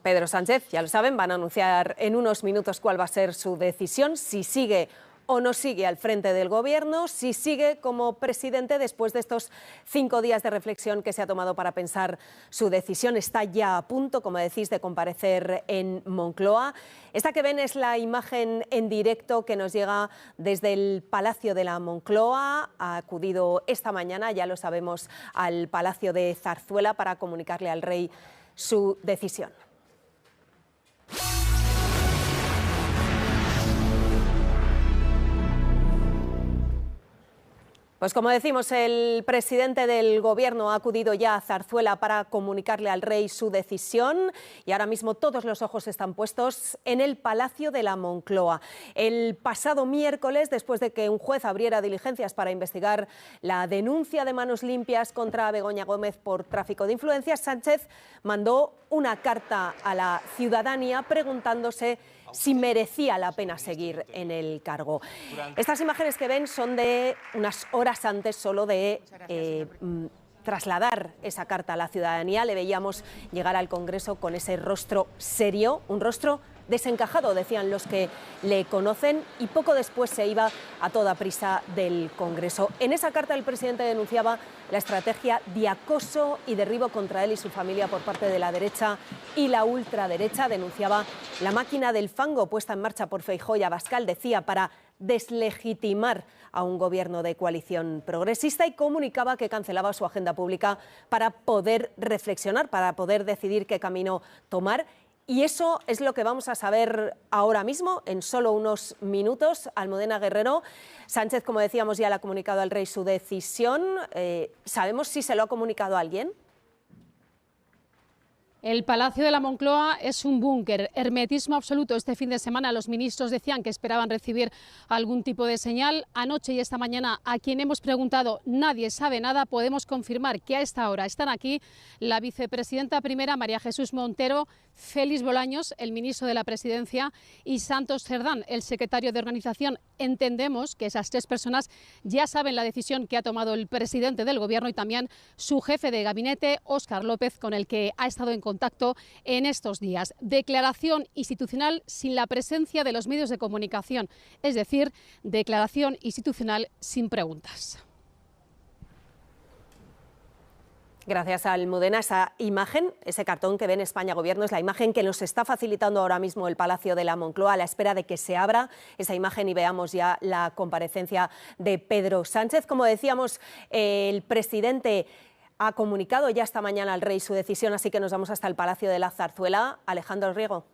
Pedro Sánchez, ya lo saben, van a anunciar en unos minutos cuál va a ser su decisión, si sigue o no sigue al frente del Gobierno, si sigue como presidente después de estos 5 días de reflexión que se ha tomado para pensar su decisión. Está ya a punto, como decís, de comparecer en Moncloa. Esta que ven es la imagen en directo que nos llega desde el Palacio de la Moncloa. Ha acudido esta mañana, ya lo sabemos, al Palacio de Zarzuela para comunicarle al rey su decisión. Pues como decimos, el presidente del Gobierno ha acudido ya a Zarzuela para comunicarle al rey su decisión y ahora mismo todos los ojos están puestos en el Palacio de la Moncloa. El pasado miércoles, después de que un juez abriera diligencias para investigar la denuncia de Manos Limpias contra Begoña Gómez por tráfico de influencias, Sánchez mandó una carta a la ciudadanía preguntándose si merecía la pena seguir en el cargo. Estas imágenes que ven son de unas horas antes solo de trasladar esa carta a la ciudadanía. Le veíamos llegar al Congreso con ese rostro serio, un rostro desencajado, decían los que le conocen, y poco después se iba a toda prisa del Congreso. En esa carta el presidente denunciaba la estrategia de acoso y derribo contra él y su familia por parte de la derecha y la ultraderecha. Denunciaba la máquina del fango puesta en marcha por Feijóo y Abascal, decía, para deslegitimar a un gobierno de coalición progresista, y comunicaba que cancelaba su agenda pública para poder reflexionar, para poder decidir qué camino tomar. Y eso es lo que vamos a saber ahora mismo, en solo unos minutos. Almudena Guerrero, Sánchez, como decíamos, ya le ha comunicado al rey su decisión. ¿Sabemos si se lo ha comunicado a alguien? El Palacio de la Moncloa es un búnker, hermetismo absoluto. Este fin de semana los ministros decían que esperaban recibir algún tipo de señal. Anoche y esta mañana, a quien hemos preguntado, nadie sabe nada. Podemos confirmar que a esta hora están aquí la vicepresidenta primera, María Jesús Montero, Félix Bolaños, el ministro de la Presidencia, y Santos Cerdán, el secretario de Organización. Entendemos que esas 3 personas ya saben la decisión que ha tomado el presidente del Gobierno y también su jefe de gabinete, Óscar López, con el que ha estado en contacto en estos días. Declaración institucional sin la presencia de los medios de comunicación, es decir, declaración institucional sin preguntas. Gracias, Almudena. Esa imagen, ese cartón que ven España Gobierno, es la imagen que nos está facilitando ahora mismo el Palacio de la Moncloa a la espera de que se abra esa imagen y veamos ya la comparecencia de Pedro Sánchez. Como decíamos, el presidente ha comunicado ya esta mañana al rey su decisión, así que nos vamos hasta el Palacio de la Zarzuela. Alejandro Riego.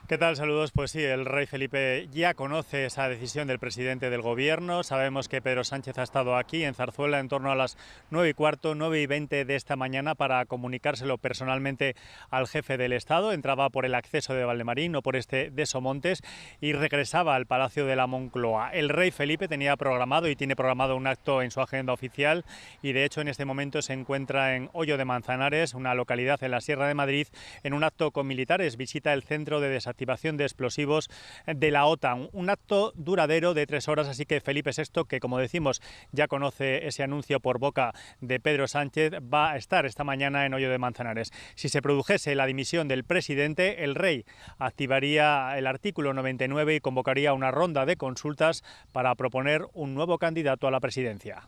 ¿Qué tal? Saludos. Pues sí, el rey Felipe ya conoce esa decisión del presidente del Gobierno. Sabemos que Pedro Sánchez ha estado aquí en Zarzuela en torno a las 9:15, 9:20 de esta mañana para comunicárselo personalmente al jefe del Estado. Entraba por el acceso de Valdemarín, no por este de Somontes, y regresaba al Palacio de la Moncloa. El rey Felipe tenía programado y tiene programado un acto en su agenda oficial y de hecho en este momento se encuentra en Hoyo de Manzanares, una localidad en la Sierra de Madrid, en un acto con militares. Visita el centro de desactivación de explosivos de la OTAN, un acto duradero de 3 horas, así que Felipe VI, que como decimos ya conoce ese anuncio por boca de Pedro Sánchez, va a estar esta mañana en Hoyo de Manzanares. Si se produjese la dimisión del presidente, el rey activaría el artículo 99 y convocaría una ronda de consultas para proponer un nuevo candidato a la presidencia.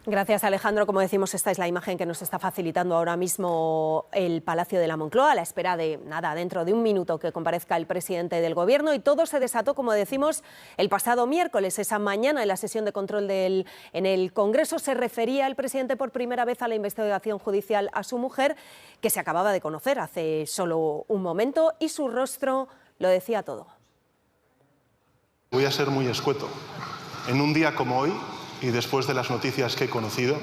Gracias, Alejandro. Como decimos, esta es la imagen que nos está facilitando ahora mismo el Palacio de la Moncloa, a la espera de nada, dentro de un minuto que comparezca el presidente del Gobierno. Y todo se desató, como decimos, el pasado miércoles. Esa mañana, en la sesión de control en el Congreso, se refería el presidente por primera vez a la investigación judicial a su mujer, que se acababa de conocer hace solo un momento, y su rostro lo decía todo. Voy a ser muy escueto. En un día como hoy, y después de las noticias que he conocido,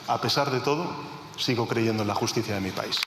a pesar de todo, sigo creyendo en la justicia de mi país.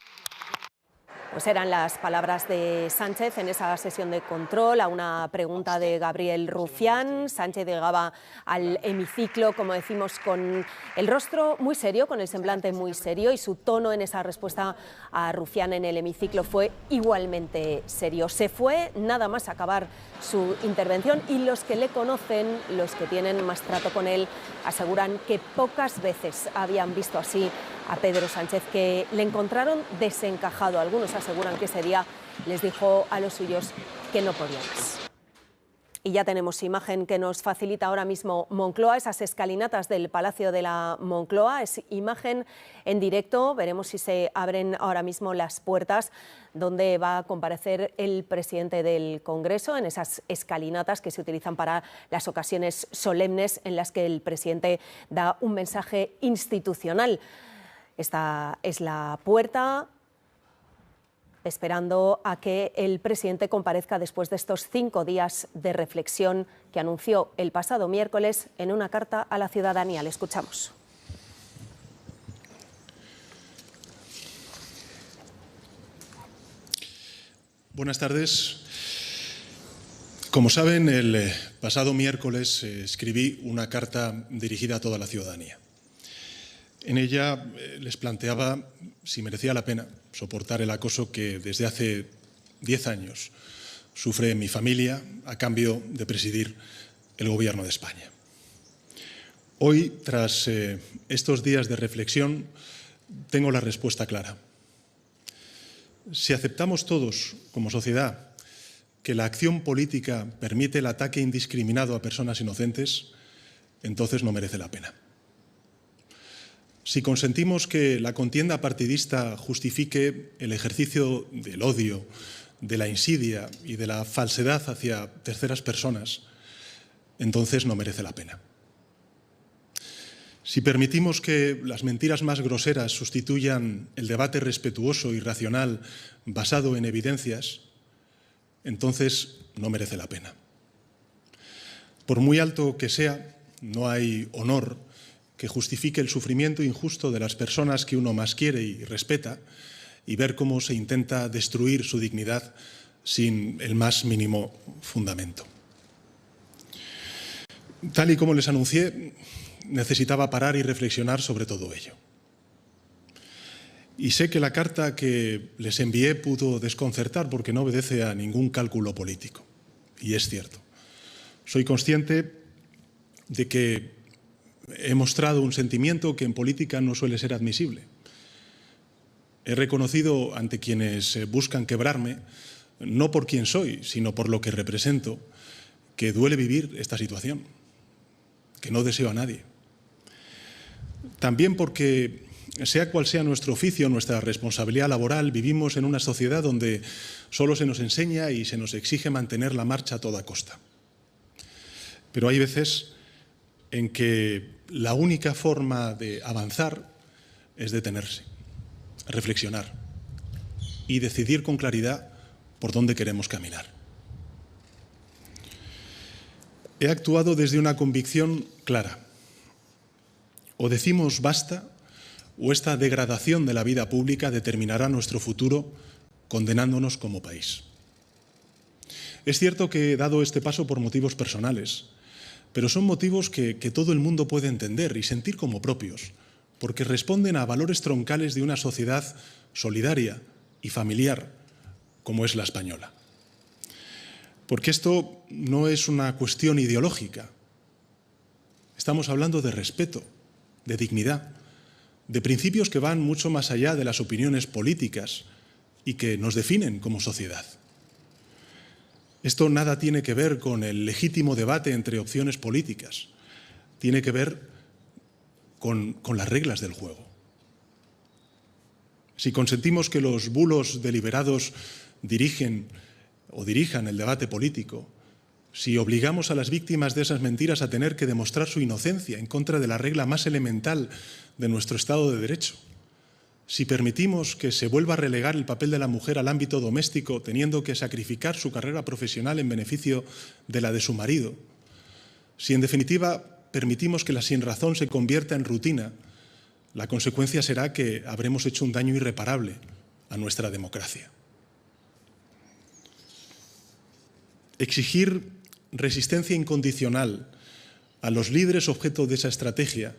Pues eran las palabras de Sánchez en esa sesión de control a una pregunta de Gabriel Rufián. Sánchez llegaba al hemiciclo, como decimos, con el rostro muy serio, con el semblante muy serio, y su tono en esa respuesta a Rufián en el hemiciclo fue igualmente serio. Se fue nada más acabar su intervención y los que le conocen, los que tienen más trato con él, aseguran que pocas veces habían visto así a Pedro Sánchez, que le encontraron desencajado. Algunos aseguran que ese día les dijo a los suyos que no podía más. Y ya tenemos imagen que nos facilita ahora mismo Moncloa, esas escalinatas del Palacio de la Moncloa. Es imagen en directo, veremos si se abren ahora mismo las puertas donde va a comparecer el presidente del Congreso, en esas escalinatas que se utilizan para las ocasiones solemnes en las que el presidente da un mensaje institucional. Esta es la puerta, esperando a que el presidente comparezca después de estos 5 días de reflexión que anunció el pasado miércoles en una carta a la ciudadanía. Le escuchamos. Buenas tardes. Como saben, el pasado miércoles escribí una carta dirigida a toda la ciudadanía. En ella les planteaba si merecía la pena soportar el acoso que desde hace 10 años sufre mi familia a cambio de presidir el Gobierno de España. Hoy, tras estos días de reflexión, tengo la respuesta clara. Si aceptamos todos, como sociedad, que la acción política permite el ataque indiscriminado a personas inocentes, entonces no merece la pena. Si consentimos que la contienda partidista justifique el ejercicio del odio, de la insidia y de la falsedad hacia terceras personas, entonces no merece la pena. Si permitimos que las mentiras más groseras sustituyan el debate respetuoso y racional basado en evidencias, entonces no merece la pena. Por muy alto que sea, no hay honor que justifique el sufrimiento injusto de las personas que uno más quiere y respeta y ver cómo se intenta destruir su dignidad sin el más mínimo fundamento. Tal y como les anuncié, necesitaba parar y reflexionar sobre todo ello. Y sé que la carta que les envié pudo desconcertar porque no obedece a ningún cálculo político. Y es cierto. Soy consciente de que he mostrado un sentimiento que en política no suele ser admisible. He reconocido ante quienes buscan quebrarme, no por quién soy, sino por lo que represento, que duele vivir esta situación, que no deseo a nadie. También porque, sea cual sea nuestro oficio, nuestra responsabilidad laboral, vivimos en una sociedad donde solo se nos enseña y se nos exige mantener la marcha a toda costa. Pero hay veces en que la única forma de avanzar es detenerse, reflexionar y decidir con claridad por dónde queremos caminar. He actuado desde una convicción clara. O decimos basta, o esta degradación de la vida pública determinará nuestro futuro condenándonos como país. Es cierto que he dado este paso por motivos personales, pero son motivos que todo el mundo puede entender y sentir como propios, porque responden a valores troncales de una sociedad solidaria y familiar como es la española. Porque esto no es una cuestión ideológica. Estamos hablando de respeto, de dignidad, de principios que van mucho más allá de las opiniones políticas y que nos definen como sociedad. Esto nada tiene que ver con el legítimo debate entre opciones políticas. Tiene que ver con las reglas del juego. Si consentimos que los bulos deliberados dirijan el debate político, si obligamos a las víctimas de esas mentiras a tener que demostrar su inocencia en contra de la regla más elemental de nuestro Estado de Derecho, si permitimos que se vuelva a relegar el papel de la mujer al ámbito doméstico, teniendo que sacrificar su carrera profesional en beneficio de la de su marido, si en definitiva permitimos que la sinrazón se convierta en rutina, la consecuencia será que habremos hecho un daño irreparable a nuestra democracia. Exigir resistencia incondicional a los líderes objeto de esa estrategia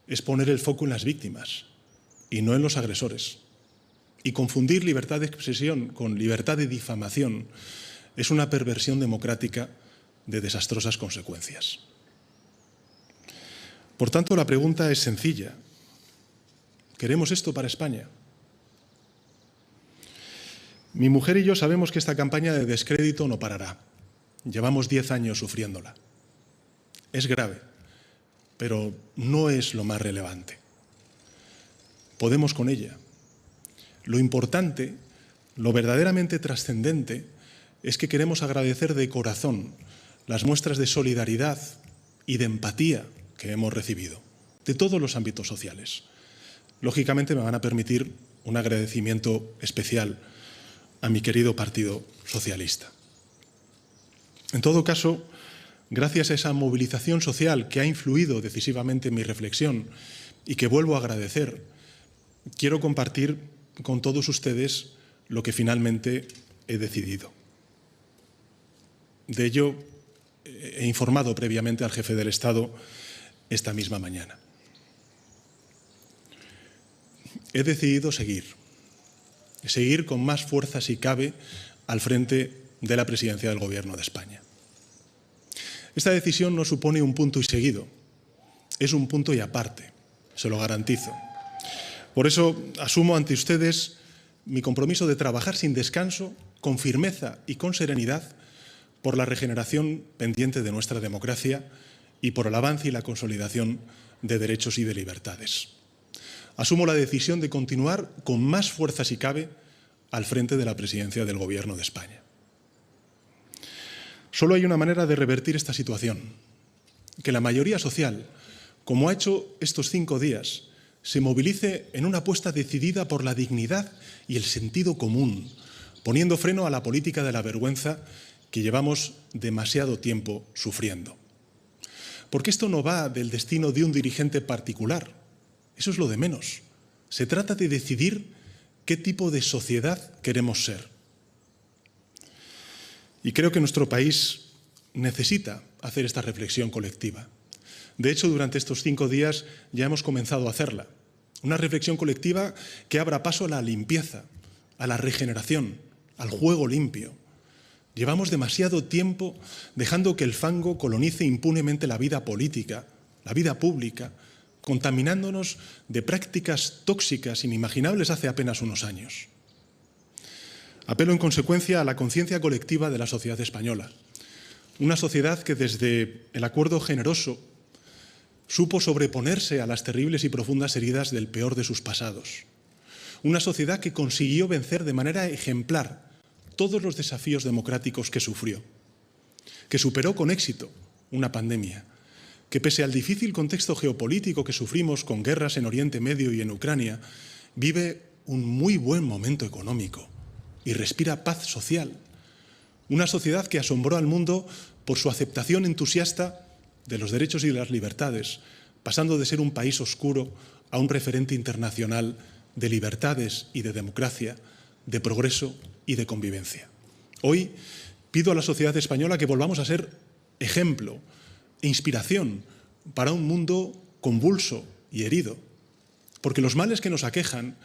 es poner el foco en las víctimas y no en los agresores. Y confundir libertad de expresión con libertad de difamación es una perversión democrática de desastrosas consecuencias. Por tanto, la pregunta es sencilla. queremos esto para España. Mi mujer y yo sabemos que esta campaña de descrédito no parará. Llevamos 10 años sufriéndola. Es grave, pero no es lo más relevante. Podemos con ella. Lo importante, lo verdaderamente trascendente, es que queremos agradecer de corazón las muestras de solidaridad y de empatía que hemos recibido, de todos los ámbitos sociales. Lógicamente me van a permitir un agradecimiento especial a mi querido Partido Socialista. En todo caso, gracias a esa movilización social que ha influido decisivamente en mi reflexión y que vuelvo a agradecer, quiero compartir con todos ustedes lo que finalmente he decidido. De ello he informado previamente al jefe del Estado esta misma mañana. He decidido seguir con más fuerza si cabe al frente de la presidencia del Gobierno de España. Esta decisión no supone un punto y seguido, es un punto y aparte, se lo garantizo. Por eso asumo ante ustedes mi compromiso de trabajar sin descanso, con firmeza y con serenidad por la regeneración pendiente de nuestra democracia y por el avance y la consolidación de derechos y de libertades. Asumo la decisión de continuar con más fuerza si cabe al frente de la presidencia del Gobierno de España. Solo hay una manera de revertir esta situación, que la mayoría social, como ha hecho estos 5 días, se movilice en una apuesta decidida por la dignidad y el sentido común, poniendo freno a la política de la vergüenza que llevamos demasiado tiempo sufriendo. Porque esto no va del destino de un dirigente particular, eso es lo de menos. Se trata de decidir qué tipo de sociedad queremos ser. Y creo que nuestro país necesita hacer esta reflexión colectiva. De hecho, durante estos 5 días ya hemos comenzado a hacerla. Una reflexión colectiva que abra paso a la limpieza, a la regeneración, al juego limpio. Llevamos demasiado tiempo dejando que el fango colonice impunemente la vida política, la vida pública, contaminándonos de prácticas tóxicas inimaginables hace apenas unos años. Apelo en consecuencia a la conciencia colectiva de la sociedad española. Una sociedad que desde el acuerdo generoso supo sobreponerse a las terribles y profundas heridas del peor de sus pasados. Una sociedad que consiguió vencer de manera ejemplar todos los desafíos democráticos que sufrió, que superó con éxito una pandemia, que pese al difícil contexto geopolítico que sufrimos con guerras en Oriente Medio y en Ucrania, vive un muy buen momento económico y respira paz social. Una sociedad que asombró al mundo por su aceptación entusiasta de los derechos y de las libertades, pasando de ser un país oscuro a un referente internacional de libertades y de democracia, de progreso y de convivencia. Hoy pido a la sociedad española que volvamos a ser ejemplo e inspiración para un mundo convulso y herido, porque los males que nos aquejan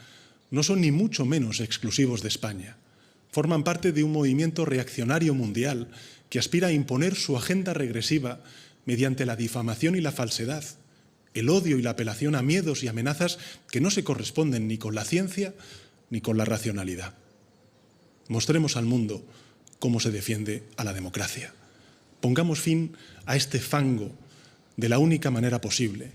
no son ni mucho menos exclusivos de España. Forman parte de un movimiento reaccionario mundial que aspira a imponer su agenda regresiva mediante la difamación y la falsedad, el odio y la apelación a miedos y amenazas que no se corresponden ni con la ciencia ni con la racionalidad. Mostremos al mundo cómo se defiende a la democracia. Pongamos fin a este fango de la única manera posible,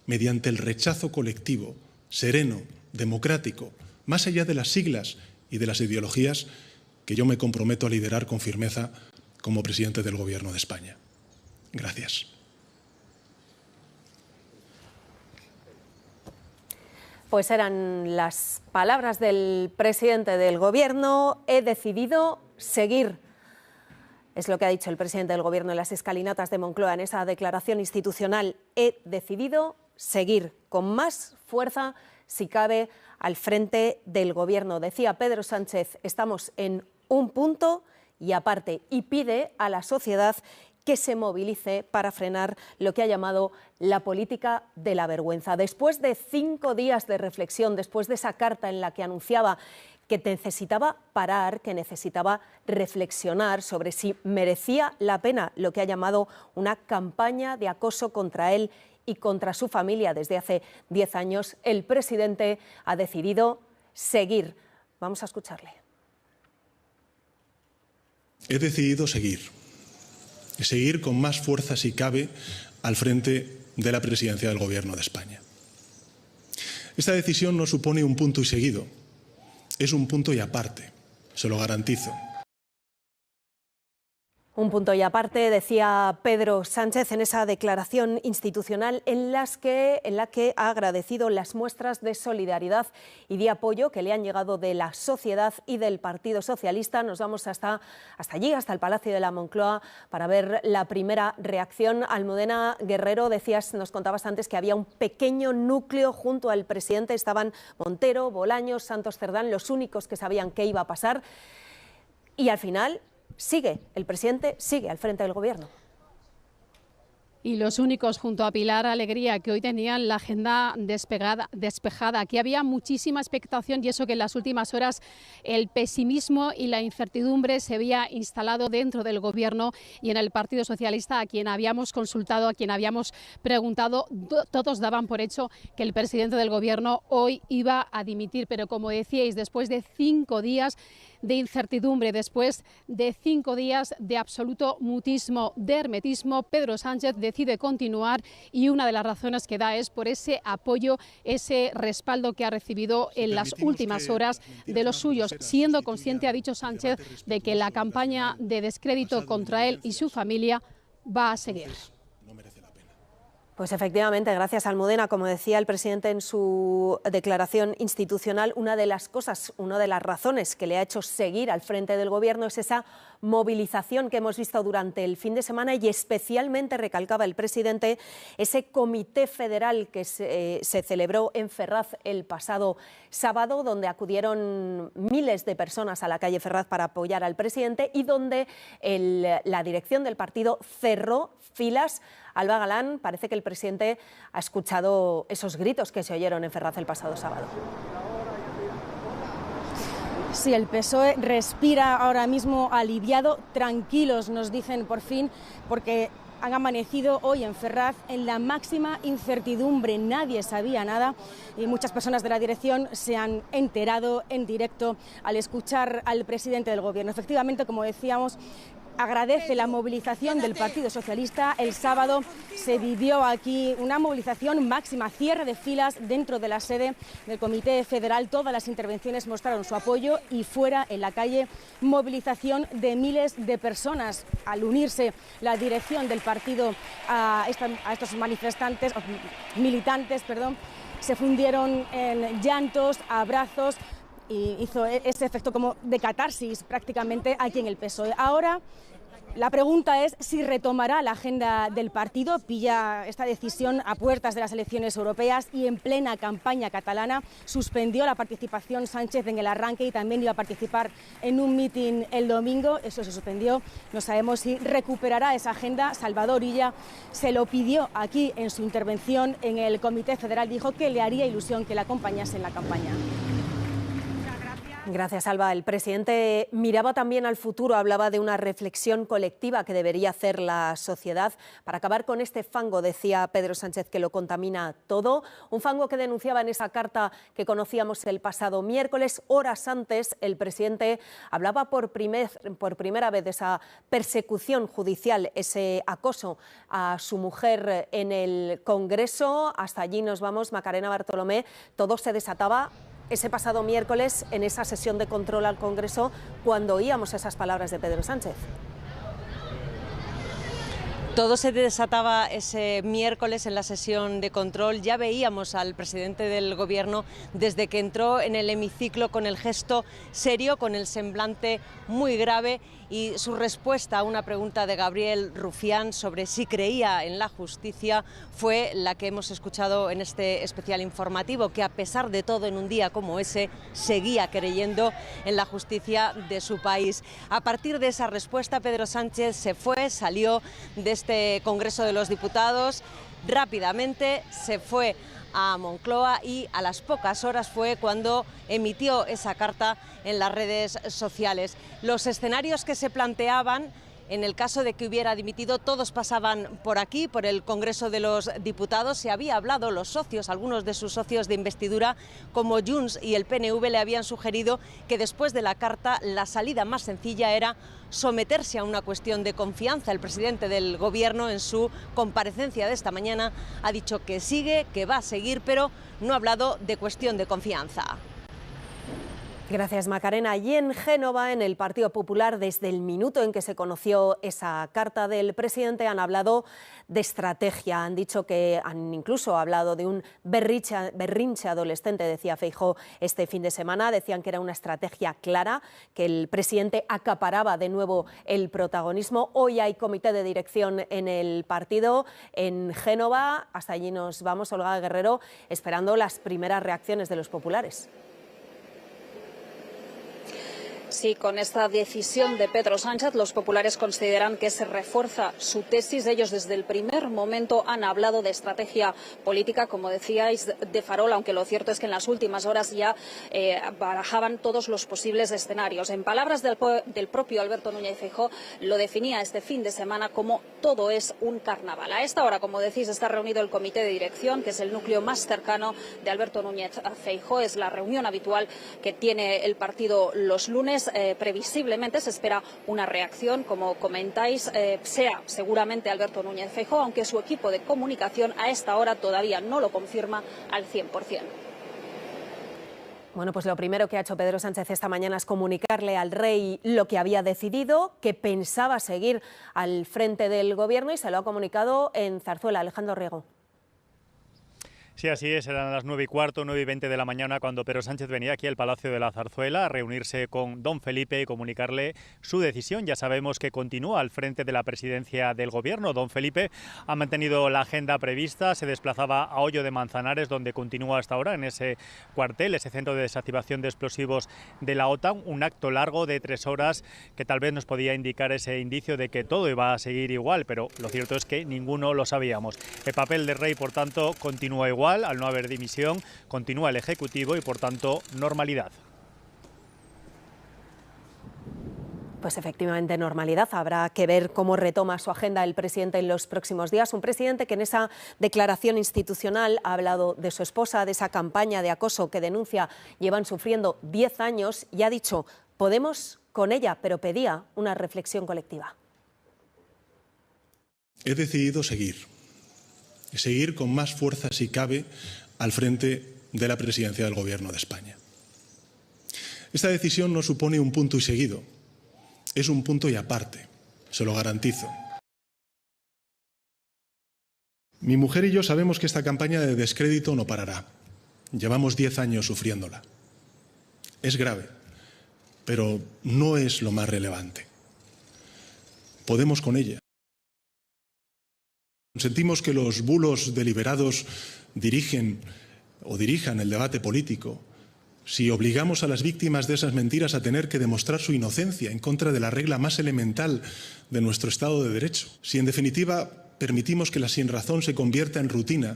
mediante el rechazo colectivo, sereno, democrático, más allá de las siglas y de las ideologías que yo me comprometo a liderar con firmeza como presidente del Gobierno de España. Gracias. Pues eran las palabras del presidente del Gobierno. He decidido seguir. Es lo que ha dicho el presidente del Gobierno en las escalinatas de Moncloa en esa declaración institucional. He decidido seguir con más fuerza, si cabe, al frente del Gobierno. Decía Pedro Sánchez, estamos en un punto y aparte, y pide a la sociedad que se movilice para frenar lo que ha llamado la política de la vergüenza. Después de 5 días de reflexión, después de esa carta en la que anunciaba que necesitaba parar, que necesitaba reflexionar sobre si merecía la pena lo que ha llamado una campaña de acoso contra él y contra su familia desde hace 10 años, el presidente ha decidido seguir. Vamos a escucharle. He decidido seguir con más fuerza si cabe al frente de la presidencia del Gobierno de España. Esta decisión no supone un punto y seguido, es un punto y aparte, se lo garantizo. Un punto y aparte, decía Pedro Sánchez en esa declaración institucional en la que ha agradecido las muestras de solidaridad y de apoyo que le han llegado de la sociedad y del Partido Socialista. Nos vamos hasta allí, hasta el Palacio de la Moncloa, para ver la primera reacción. Almudena Guerrero, nos contabas antes que había un pequeño núcleo junto al presidente. Estaban Montero, Bolaños, Santos Cerdán, los únicos que sabían qué iba a pasar. Y al final el presidente sigue al frente del Gobierno. Y los únicos junto a Pilar Alegría que hoy tenían la agenda despejada. Aquí había muchísima expectación y eso que en las últimas horas el pesimismo y la incertidumbre se había instalado dentro del Gobierno y en el Partido Socialista, a quien habíamos consultado, a quien habíamos preguntado, todos daban por hecho que el presidente del Gobierno hoy iba a dimitir. Pero como decíais, después de 5 días de incertidumbre, después de 5 días de absoluto mutismo, de hermetismo, Pedro Sánchez decide continuar y una de las razones que da es por ese apoyo, ese respaldo que ha recibido en las últimas horas de los suyos, siendo consciente, ha dicho Sánchez, de que la campaña de descrédito contra él y su familia va a seguir. Pues efectivamente, gracias Almudena. Como decía el presidente en su declaración institucional, una de las razones que le ha hecho seguir al frente del Gobierno es esa movilización que hemos visto durante el fin de semana y especialmente, recalcaba el presidente, ese comité federal que se celebró en Ferraz el pasado sábado, donde acudieron miles de personas a la calle Ferraz para apoyar al presidente y donde la dirección del partido cerró filas. Alba Galán, parece que el presidente ha escuchado esos gritos que se oyeron en Ferraz el pasado sábado. Sí, el PSOE respira ahora mismo aliviado, tranquilos, nos dicen por fin, porque han amanecido hoy en Ferraz en la máxima incertidumbre. Nadie sabía nada y muchas personas de la dirección se han enterado en directo al escuchar al presidente del Gobierno. Efectivamente, como decíamos, agradece la movilización del Partido Socialista. El sábado se vivió aquí una movilización máxima, cierre de filas dentro de la sede del Comité Federal. Todas las intervenciones mostraron su apoyo y fuera, en la calle, movilización de miles de personas. Al unirse la dirección del partido a estos militantes, se fundieron en llantos, abrazos, y hizo ese efecto como de catarsis prácticamente aquí en el PSOE. Ahora la pregunta es si retomará la agenda del partido. Pilla esta decisión a puertas de las elecciones europeas y en plena campaña catalana. Suspendió la participación Sánchez en el arranque y también iba a participar en un mitin el domingo. Eso se suspendió. No sabemos si recuperará esa agenda. Salvador Illa se lo pidió aquí en su intervención en el Comité Federal. Dijo que le haría ilusión que le acompañase en la campaña. Gracias, Alba. El presidente miraba también al futuro, hablaba de una reflexión colectiva que debería hacer la sociedad para acabar con este fango, decía Pedro Sánchez, que lo contamina todo. Un fango que denunciaba en esa carta que conocíamos el pasado miércoles. Horas antes, el presidente hablaba por primera vez de esa persecución judicial, ese acoso a su mujer en el Congreso. Hasta allí nos vamos, Macarena Bartolomé. Todo se desataba ese pasado miércoles en esa sesión de control al Congreso cuando oíamos esas palabras de Pedro Sánchez. Todo se desataba ese miércoles en la sesión de control. Ya veíamos al presidente del Gobierno desde que entró en el hemiciclo con el gesto serio, con el semblante muy grave, y su respuesta a una pregunta de Gabriel Rufián sobre si creía en la justicia fue la que hemos escuchado en este especial informativo, que a pesar de todo en un día como ese seguía creyendo en la justicia de su país. A partir de esa respuesta, Pedro Sánchez salió de este Congreso de los Diputados, rápidamente se fue a Moncloa y a las pocas horas fue cuando emitió esa carta en las redes sociales. Los escenarios que se planteaban En el caso de que hubiera dimitido, todos pasaban por aquí, por el Congreso de los Diputados. Se había hablado, los socios, algunos de sus socios de investidura, como Junts y el PNV, le habían sugerido que después de la carta la salida más sencilla era someterse a una cuestión de confianza. El presidente del Gobierno, en su comparecencia de esta mañana, ha dicho que sigue, que va a seguir, pero no ha hablado de cuestión de confianza. Gracias, Macarena. Y en Génova, en el Partido Popular, desde el minuto en que se conoció esa carta del presidente, han hablado de estrategia. Han dicho que han incluso hablado de un berrinche adolescente, decía Feijóo este fin de semana. Decían que era una estrategia clara, que el presidente acaparaba de nuevo el protagonismo. Hoy hay comité de dirección en el partido en Génova. Hasta allí nos vamos, Olga Guerrero, esperando las primeras reacciones de los populares. Sí, con esta decisión de Pedro Sánchez, los populares consideran que se refuerza su tesis. Ellos desde el primer momento han hablado de estrategia política, como decíais, de farol, aunque lo cierto es que en las últimas horas ya barajaban todos los posibles escenarios. En palabras del propio Alberto Núñez Feijóo, lo definía este fin de semana como todo es un carnaval. A esta hora, como decís, está reunido el comité de dirección, que es el núcleo más cercano de Alberto Núñez Feijóo. Es la reunión habitual que tiene el partido los lunes. Previsiblemente se espera una reacción, como comentáis, sea seguramente Alberto Núñez Feijóo, aunque su equipo de comunicación a esta hora todavía no lo confirma al 100%. Bueno, pues lo primero que ha hecho Pedro Sánchez esta mañana es comunicarle al rey lo que había decidido, que pensaba seguir al frente del Gobierno, y se lo ha comunicado en Zarzuela. Alejandro Riego. Sí, así es, eran las 9:15, 9:20 de la mañana cuando Pedro Sánchez venía aquí al Palacio de la Zarzuela a reunirse con don Felipe y comunicarle su decisión. Ya sabemos que continúa al frente de la presidencia del Gobierno. Don Felipe ha mantenido la agenda prevista, se desplazaba a Hoyo de Manzanares, donde continúa hasta ahora, en ese cuartel, ese centro de desactivación de explosivos de la OTAN, un acto largo de 3 horas que tal vez nos podía indicar ese indicio de que todo iba a seguir igual, pero lo cierto es que ninguno lo sabíamos. El papel del rey, por tanto, continúa igual. Al no haber dimisión, continúa el Ejecutivo y, por tanto, normalidad. Pues efectivamente normalidad. Habrá que ver cómo retoma su agenda el presidente en los próximos días. Un presidente que en esa declaración institucional ha hablado de su esposa, de esa campaña de acoso que denuncia llevan sufriendo 10 años y ha dicho: podemos con ella, pero pedía una reflexión colectiva. He decidido seguir con más fuerza, si cabe, al frente de la presidencia del Gobierno de España. Esta decisión no supone un punto y seguido, es un punto y aparte, se lo garantizo. Mi mujer y yo sabemos que esta campaña de descrédito no parará. Llevamos 10 años sufriéndola. Es grave, pero no es lo más relevante. Podemos con ella. Sentimos que los bulos deliberados dirijan el debate político, si obligamos a las víctimas de esas mentiras a tener que demostrar su inocencia en contra de la regla más elemental de nuestro Estado de Derecho, si en definitiva permitimos que la sinrazón se convierta en rutina,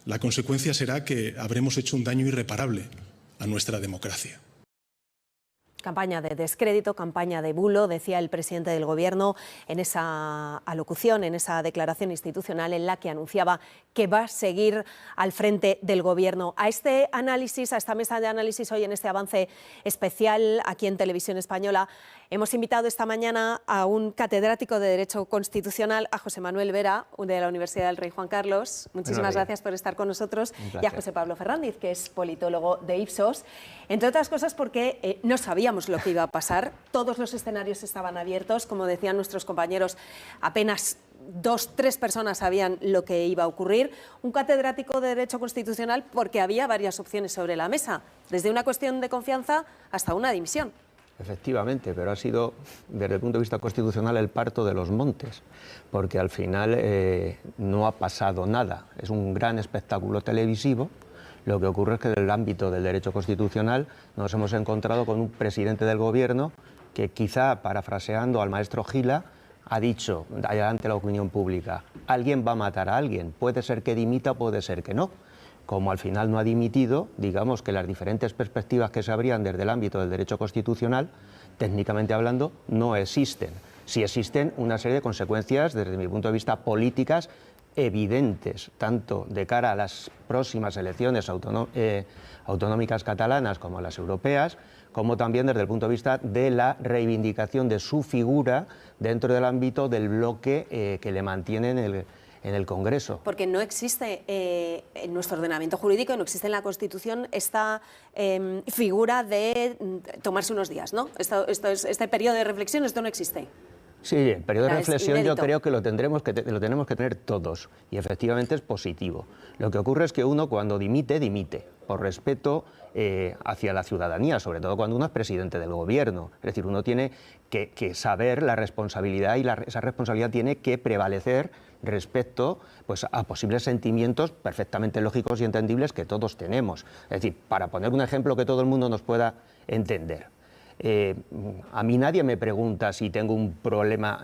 la consecuencia será que habremos hecho un daño irreparable a nuestra democracia. Campaña de descrédito, campaña de bulo, decía el presidente del Gobierno en esa alocución, en esa declaración institucional en la que anunciaba que va a seguir al frente del Gobierno. A este análisis, a esta mesa de análisis hoy en este avance especial aquí en Televisión Española, hemos invitado esta mañana a un catedrático de Derecho Constitucional, a José Manuel Vera, de la Universidad del Rey Juan Carlos. Muchísimas gracias por estar con nosotros. Y a José Pablo Fernández, que es politólogo de Ipsos. Entre otras cosas porque no sabíamos lo que iba a pasar. Todos los escenarios estaban abiertos. Como decían nuestros compañeros, apenas 2-3 personas sabían lo que iba a ocurrir. Un catedrático de Derecho Constitucional porque había varias opciones sobre la mesa, desde una cuestión de confianza hasta una dimisión. Efectivamente, pero ha sido, desde el punto de vista constitucional, el parto de los montes, porque al final no ha pasado nada. Es un gran espectáculo televisivo. Lo que ocurre es que en el ámbito del derecho constitucional nos hemos encontrado con un presidente del Gobierno que, quizá parafraseando al maestro Gila, ha dicho ante la opinión pública: alguien va a matar a alguien, puede ser que dimita, puede ser que no. Como al final no ha dimitido, digamos que las diferentes perspectivas que se abrían desde el ámbito del derecho constitucional, técnicamente hablando, no existen. sí existen una serie de consecuencias, desde mi punto de vista, políticas evidentes, tanto de cara a las próximas elecciones autonómicas catalanas como a las europeas, como también desde el punto de vista de la reivindicación de su figura dentro del ámbito del bloque que le mantiene en el Congreso. Porque no existe en nuestro ordenamiento jurídico, no existe en la Constitución esta figura de tomarse unos días, ¿no? Este periodo de reflexión, esto no existe. Sí, el periodo de reflexión yo inédito. creo que lo tenemos que tener todos, y efectivamente es positivo. Lo que ocurre es que uno cuando dimite, por respeto hacia la ciudadanía, sobre todo cuando uno es presidente del gobierno. Es decir, uno tiene que saber la responsabilidad, y esa responsabilidad tiene que prevalecer respecto, pues, a posibles sentimientos perfectamente lógicos y entendibles que todos tenemos. Es decir, para poner un ejemplo que todo el mundo nos pueda entender. A mí nadie me pregunta si tengo un problema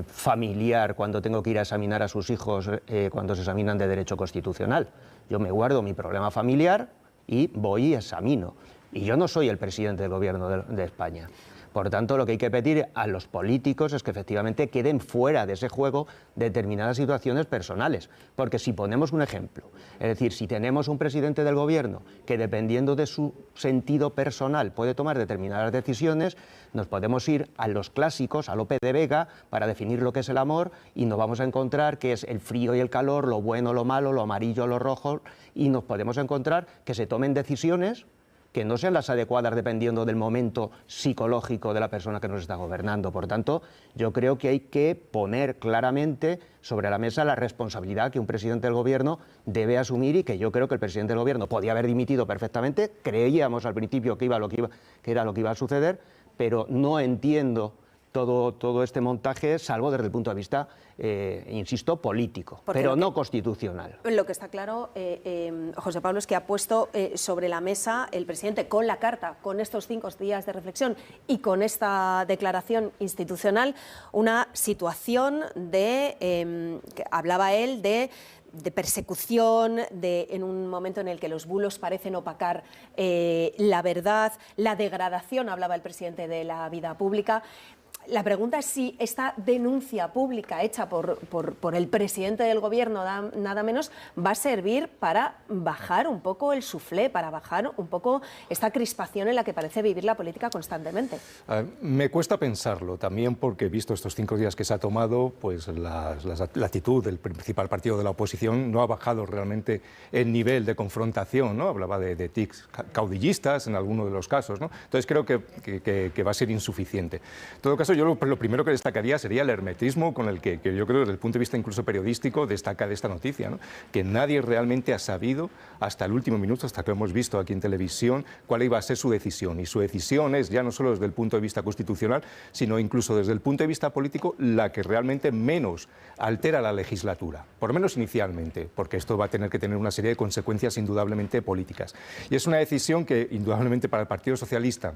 familiar cuando tengo que ir a examinar a sus hijos cuando se examinan de derecho constitucional. Yo me guardo mi problema familiar y voy y examino. Y yo no soy el presidente del gobierno de España. Por tanto, lo que hay que pedir a los políticos es que efectivamente queden fuera de ese juego determinadas situaciones personales. Porque si ponemos un ejemplo, es decir, si tenemos un presidente del gobierno que dependiendo de su sentido personal puede tomar determinadas decisiones, nos podemos ir a los clásicos, a Lope de Vega, para definir lo que es el amor, y nos vamos a encontrar que es el frío y el calor, lo bueno, lo malo, lo amarillo, lo rojo, y nos podemos encontrar que se tomen decisiones que no sean las adecuadas dependiendo del momento psicológico de la persona que nos está gobernando. Por tanto, yo creo que hay que poner claramente sobre la mesa la responsabilidad que un presidente del gobierno debe asumir, y que yo creo que el presidente del gobierno podía haber dimitido perfectamente. Creíamos al principio que era lo que iba a suceder, pero no entiendo todo este montaje, salvo desde el punto de vista, insisto, político, pero no constitucional. Lo que está claro, José Pablo, es que ha puesto sobre la mesa el presidente, con la carta, con estos 5 días de reflexión y con esta declaración institucional, una situación que hablaba él de persecución, en un momento en el que los bulos parecen opacar la verdad, la degradación, hablaba el presidente, de la vida pública. La pregunta es si esta denuncia pública hecha por el presidente del gobierno, nada menos, va a servir para bajar un poco el suflé, para bajar un poco esta crispación en la que parece vivir la política constantemente. Me cuesta pensarlo, también porque, visto estos 5 días que se ha tomado, pues la actitud del principal partido de la oposición no ha bajado realmente el nivel de confrontación, ¿no? Hablaba de tics caudillistas en alguno de los casos, ¿no? Entonces creo que va a ser insuficiente. En todo caso, yo lo primero que destacaría sería el hermetismo con el que yo creo, desde el punto de vista incluso periodístico, destaca de esta noticia, ¿no? Que nadie realmente ha sabido hasta el último minuto, hasta que hemos visto aquí en televisión, cuál iba a ser su decisión. Y su decisión es, ya no solo desde el punto de vista constitucional, sino incluso desde el punto de vista político, la que realmente menos altera la legislatura, por lo menos inicialmente, porque esto va a tener que tener una serie de consecuencias indudablemente políticas. Y es una decisión que indudablemente para el Partido Socialista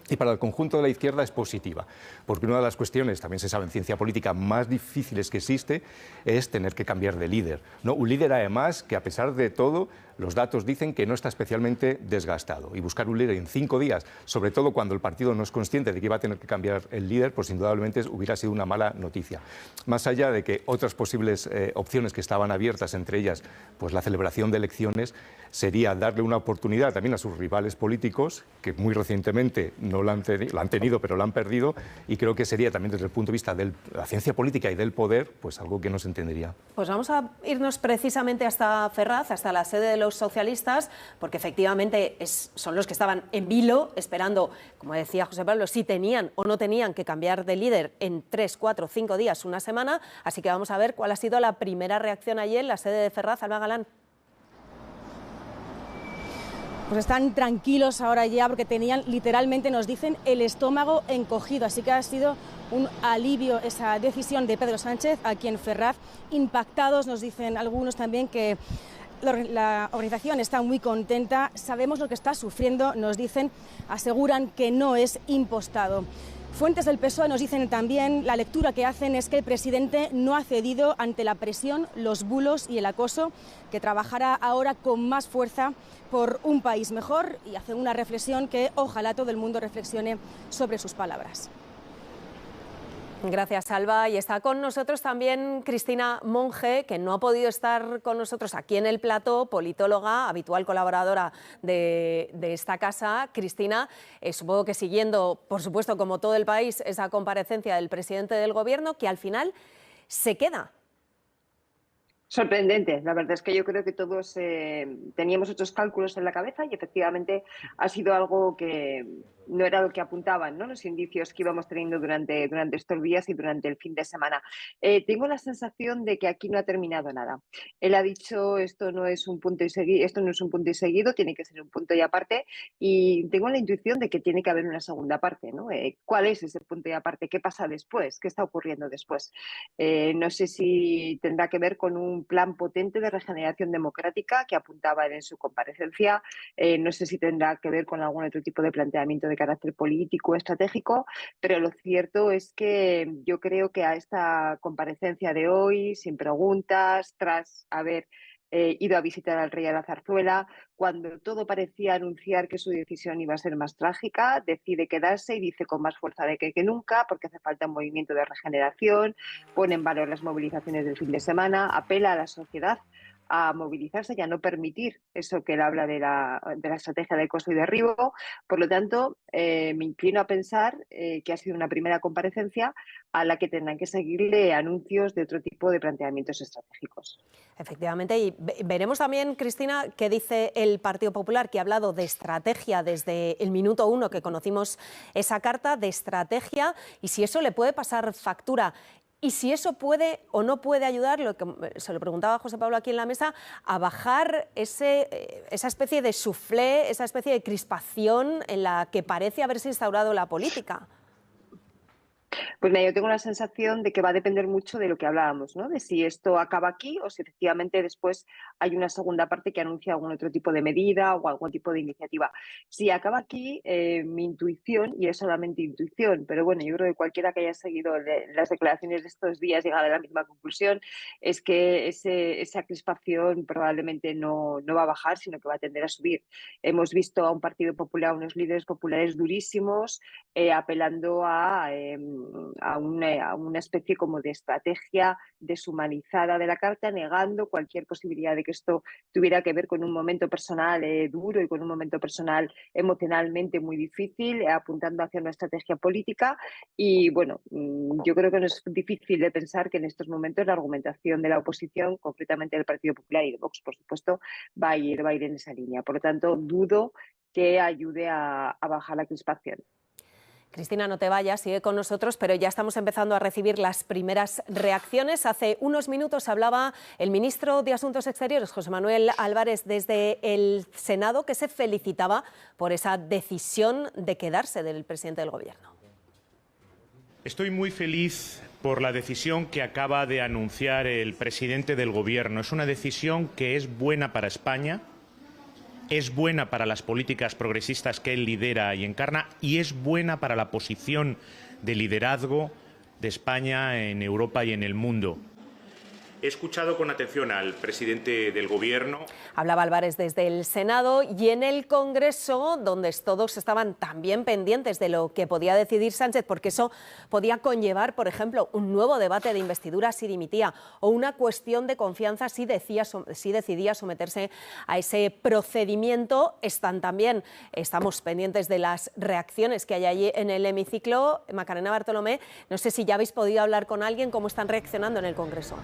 y para el conjunto de la izquierda es positiva, porque una de las cuestiones, también se sabe en ciencia política, más difíciles que existe es tener que cambiar de líder, ¿no? Un líder, además, que a pesar de todo, los datos dicen que no está especialmente desgastado, y buscar un líder en 5 días, sobre todo cuando el partido no es consciente de que iba a tener que cambiar el líder, pues indudablemente hubiera sido una mala noticia. Más allá de que otras posibles opciones que estaban abiertas, entre ellas pues la celebración de elecciones, sería darle una oportunidad también a sus rivales políticos, que muy recientemente no lo han tenido, pero lo han perdido, y creo que sería también desde el punto de vista de la ciencia política y del poder, pues algo que no se entendería. Pues vamos a irnos precisamente hasta Ferraz, hasta la sede de los socialistas, porque efectivamente son los que estaban en vilo, esperando, como decía José Pablo, si tenían o no tenían que cambiar de líder en 3, 4, 5 días, una semana. Así que vamos a ver cuál ha sido la primera reacción ayer en la sede de Ferraz. Alba Galán. Pues están tranquilos ahora ya, porque tenían, literalmente nos dicen, el estómago encogido. Así que ha sido un alivio esa decisión de Pedro Sánchez aquí en Ferraz. Impactados, nos dicen algunos también, que la organización está muy contenta. Sabemos lo que está sufriendo, nos dicen, aseguran que no es impostado. Fuentes del PSOE nos dicen también, la lectura que hacen es que el presidente no ha cedido ante la presión, los bulos y el acoso, que trabajará ahora con más fuerza por un país mejor, y hacen una reflexión que ojalá todo el mundo reflexione sobre sus palabras. Gracias, Alba. Y está con nosotros también Cristina Monge, que no ha podido estar con nosotros aquí en el plató, politóloga, habitual colaboradora de esta casa. Cristina, supongo que siguiendo, por supuesto, como todo el país, esa comparecencia del presidente del Gobierno, que al final se queda. Sorprendente. La verdad es que yo creo que todos teníamos otros cálculos en la cabeza y efectivamente ha sido algo que no era lo que apuntaban, ¿no?, los indicios que íbamos teniendo durante estos días y durante el fin de semana. Tengo la sensación de que aquí no ha terminado nada. Él ha dicho esto no es un punto y seguido, tiene que ser un punto y aparte, y tengo la intuición de que tiene que haber una segunda parte, ¿no? ¿Cuál es ese punto y aparte? ¿Qué pasa después? ¿Qué está ocurriendo después? No sé si tendrá que ver con un plan potente de regeneración democrática que apuntaba él en su comparecencia. No sé si tendrá que ver con algún otro tipo de planteamiento de carácter político o estratégico, pero lo cierto es que yo creo que a esta comparecencia de hoy, sin preguntas, tras haber ido a visitar al rey a la Zarzuela, cuando todo parecía anunciar que su decisión iba a ser más trágica, decide quedarse y dice con más fuerza de que nunca, porque hace falta un movimiento de regeneración, pone en valor las movilizaciones del fin de semana, apela a la sociedad a movilizarse y a no permitir eso que él habla de la estrategia de acoso y derribo. Por lo tanto, me inclino a pensar que ha sido una primera comparecencia a la que tendrán que seguirle anuncios de otro tipo de planteamientos estratégicos. Efectivamente, y veremos también, Cristina, qué dice el Partido Popular, que ha hablado de estrategia desde el minuto 1 que conocimos esa carta, de estrategia, y si eso le puede pasar factura. Y si eso puede o no puede ayudar, lo que se lo preguntaba a José Pablo aquí en la mesa, a bajar esa especie de soufflé, esa especie de crispación en la que parece haberse instaurado la política. Pues mira, yo tengo la sensación de que va a depender mucho de lo que hablábamos, ¿no? De si esto acaba aquí o si efectivamente después hay una segunda parte que anuncia algún otro tipo de medida o algún tipo de iniciativa. Si acaba aquí, mi intuición, y es solamente intuición, pero bueno, yo creo que cualquiera que haya seguido las declaraciones de estos días llega a la misma conclusión, es que esa crispación probablemente no va a bajar, sino que va a tender a subir. Hemos visto a un Partido Popular, a unos líderes populares durísimos, apelando a una especie como de estrategia deshumanizada de la carta, negando cualquier posibilidad de que esto tuviera que ver con un momento personal duro y con un momento personal emocionalmente muy difícil, apuntando hacia una estrategia política. Y bueno, yo creo que no es difícil de pensar que en estos momentos la argumentación de la oposición, concretamente del Partido Popular y de Vox, por supuesto, va a ir en esa línea. Por lo tanto, dudo que ayude a bajar la crispación. Cristina, no te vayas, sigue con nosotros, pero ya estamos empezando a recibir las primeras reacciones. Hace unos minutos hablaba el ministro de Asuntos Exteriores, José Manuel Álvarez, desde el Senado, que se felicitaba por esa decisión de quedarse del presidente del Gobierno. Estoy muy feliz por la decisión que acaba de anunciar el presidente del Gobierno. Es una decisión que es buena para España, es buena para las políticas progresistas que él lidera y encarna y es buena para la posición de liderazgo de España en Europa y en el mundo. He escuchado con atención al presidente del Gobierno. Hablaba Álvarez desde el Senado y en el Congreso, donde todos estaban también pendientes de lo que podía decidir Sánchez, porque eso podía conllevar, por ejemplo, un nuevo debate de investidura si dimitía o una cuestión de confianza si decidía someterse a ese procedimiento. Estamos pendientes de las reacciones que hay allí en el hemiciclo. Macarena Bartolomé, no sé si ya habéis podido hablar con alguien, ¿cómo están reaccionando en el Congreso?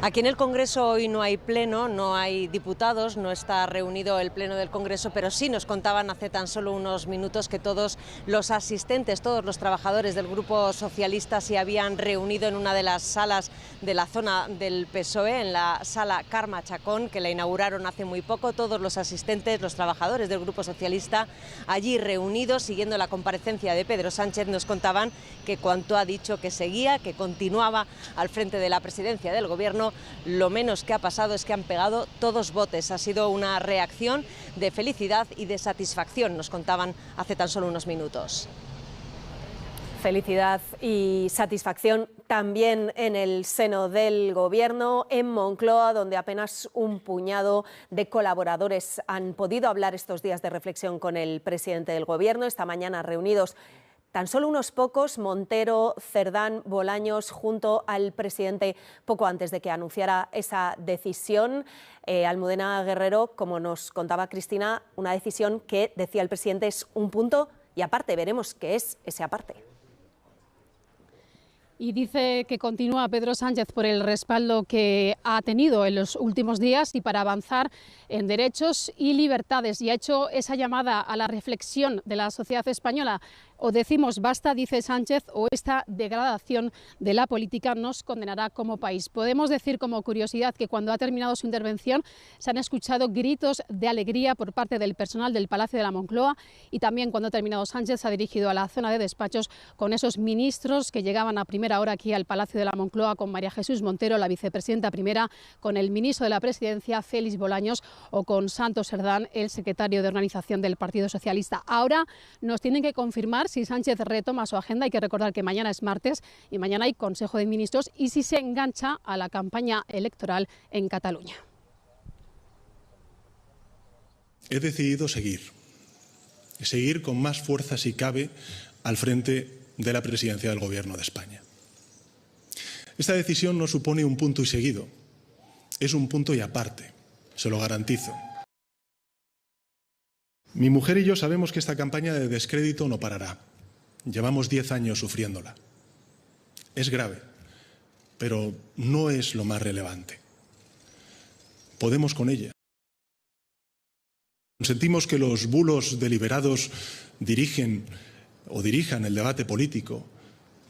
Aquí en el Congreso hoy no hay pleno, no hay diputados, no está reunido el pleno del Congreso, pero sí nos contaban hace tan solo unos minutos que todos los asistentes, todos los trabajadores del Grupo Socialista se habían reunido en una de las salas de la zona del PSOE, en la sala Carme Chacón, que la inauguraron hace muy poco. Todos los asistentes, los trabajadores del Grupo Socialista, allí reunidos, siguiendo la comparecencia de Pedro Sánchez, nos contaban que cuanto ha dicho que seguía, que continuaba al frente de la presidencia del Gobierno, lo menos que ha pasado es que han pegado todos botes. Ha sido una reacción de felicidad y de satisfacción, nos contaban hace tan solo unos minutos. Felicidad y satisfacción también en el seno del Gobierno, en Moncloa, donde apenas un puñado de colaboradores han podido hablar estos días de reflexión con el presidente del Gobierno. Esta mañana reunidos Tan solo unos pocos, Montero, Cerdán, Bolaños, junto al presidente poco antes de que anunciara esa decisión. Almudena Guerrero, como nos contaba Cristina, una decisión que, decía el presidente, es un punto y aparte. Veremos qué es ese aparte. Y dice que continúa Pedro Sánchez por el respaldo que ha tenido en los últimos días y para avanzar en derechos y libertades. Y ha hecho esa llamada a la reflexión de la sociedad española. O decimos basta, dice Sánchez, o esta degradación de la política nos condenará como país. Podemos decir como curiosidad que cuando ha terminado su intervención se han escuchado gritos de alegría por parte del personal del Palacio de la Moncloa, y también cuando ha terminado Sánchez se ha dirigido a la zona de despachos con esos ministros que llegaban a primera hora aquí al Palacio de la Moncloa, con María Jesús Montero, la vicepresidenta primera, con el ministro de la Presidencia, Félix Bolaños, o con Santos Cerdán, el secretario de Organización del Partido Socialista. Ahora nos tienen que confirmar si Sánchez retoma su agenda. Hay que recordar que mañana es martes y mañana hay Consejo de Ministros, y si se engancha a la campaña electoral en Cataluña. He decidido seguir con más fuerza si cabe al frente de la presidencia del Gobierno de España. Esta decisión no supone un punto y seguido, es un punto y aparte, se lo garantizo. Mi mujer y yo sabemos que esta campaña de descrédito no parará. Llevamos 10 años sufriéndola. Es grave, pero no es lo más relevante. Podemos con ella. Sentimos que los bulos deliberados dirijan el debate político,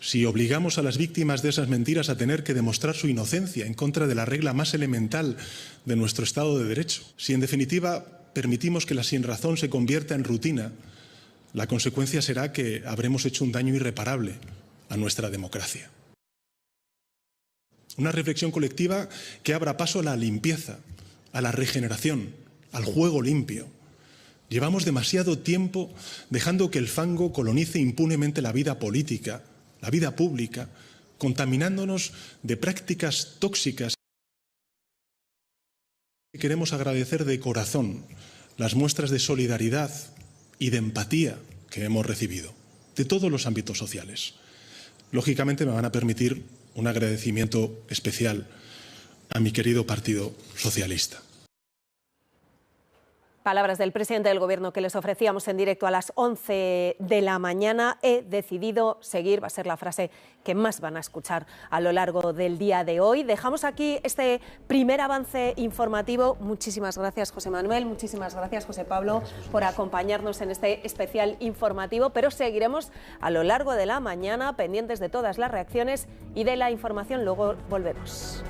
si obligamos a las víctimas de esas mentiras a tener que demostrar su inocencia en contra de la regla más elemental de nuestro Estado de Derecho, si en definitiva permitimos que la sinrazón se convierta en rutina, la consecuencia será que habremos hecho un daño irreparable a nuestra democracia. Una reflexión colectiva que abra paso a la limpieza, a la regeneración, al juego limpio. Llevamos demasiado tiempo dejando que el fango colonice impunemente la vida política, la vida pública, contaminándonos de prácticas tóxicas. Queremos agradecer de corazón las muestras de solidaridad y de empatía que hemos recibido de todos los ámbitos sociales. Lógicamente me van a permitir un agradecimiento especial a mi querido Partido Socialista. Palabras del presidente del Gobierno que les ofrecíamos en directo a las 11 de la mañana. He decidido seguir, va a ser la frase que más van a escuchar a lo largo del día de hoy. Dejamos aquí este primer avance informativo. Muchísimas gracias, José Manuel, muchísimas gracias, José Pablo, por acompañarnos en este especial informativo, pero seguiremos a lo largo de la mañana pendientes de todas las reacciones y de la información. Luego volvemos.